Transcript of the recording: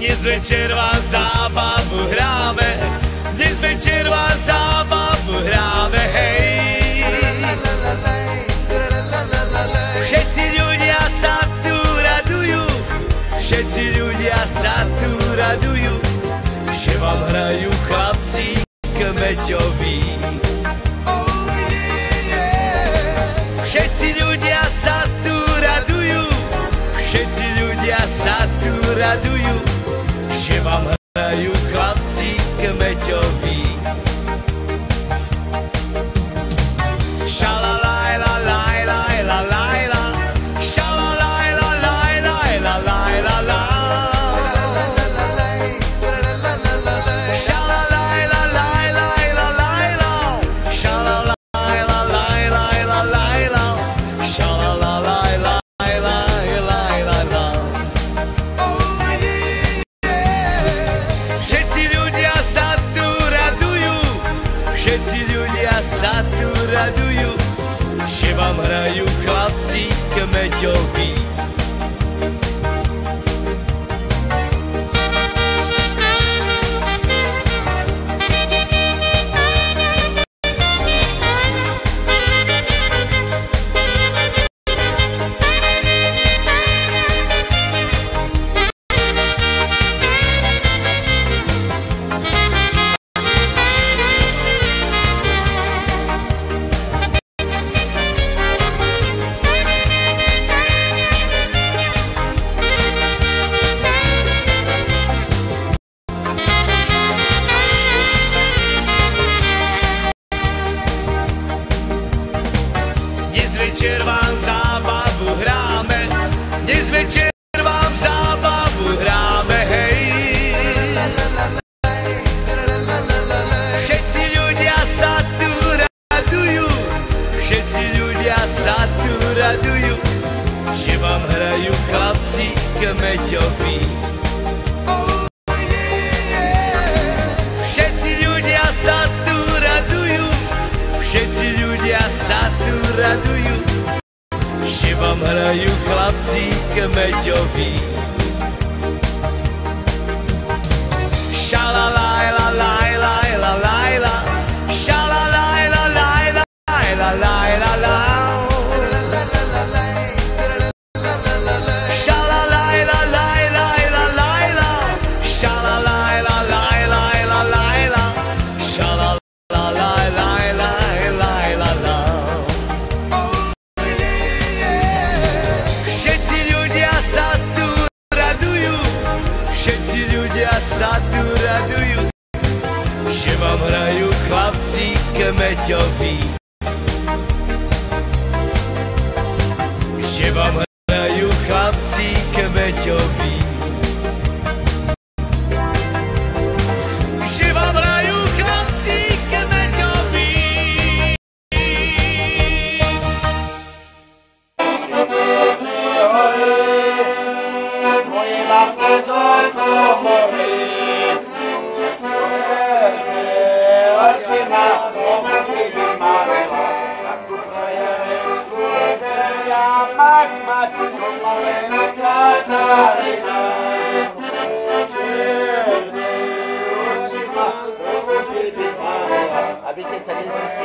Dnes večer vám zábavu hráme, dnes večer vám zábavu hráme, hej. Všetci ľudia sa tu radujú, všetci ľudia sa tu radujú, že vám hrajú chlapci kmeťoví. Všetci ľudia sa tu radujú, všetci ľudia sa tu radujú, že vám hrajú chlapci kmeťoví. Šalalaj, la, laj, laj, la, laj, la. Šalalaj, la, laj, laj, la, laj, la, la. Šalalaj, la, laj, laj, la, laj, la. Šalalaj, la, laj, laj, la, laj, la. Šalalaj, laj, laj, laj, laj, la. Všetci ľudia sa tu radujú, všetci ľudia sa tu radujú, že vám hrajú chlapci kmeťoví. Dnes večer vám zábavu hráme, dnes večer vám zábavu hráme, hej. Všetci ľudia sa tu radujú, všetci ľudia sa tu radujú, že vám hrajú chlapci kmeťoví. Všetci ľudia sa tu radujú, všetci ľudia sa tu radujú, že vám hrajú chlapci kmeťoví. Šalalaj, la, laj, laj, la, laj, la. Šalalaj, la, laj, laj, la, laj, la, la. Šalalaj, la, laj, laj, la, laj, la. Šalalaj, la, laj, laj, la, laj, la. Šalalaj, laj, laj, laj, laj, la, la. Všetci ľudia sa tu radujú, všetci ľudia sa tu radujú, že vám hrajú chlapci kmeťoví. Že vám hrajú chlapci kmeťoví. Že vám hrajú chlapci kmeťoví. Moje babky do komory, očima pomoci vymarila, takú frajerečku vedia mať, čo malé Katarina. Černé očima pomoci vymarila, aby ste sa nemuseli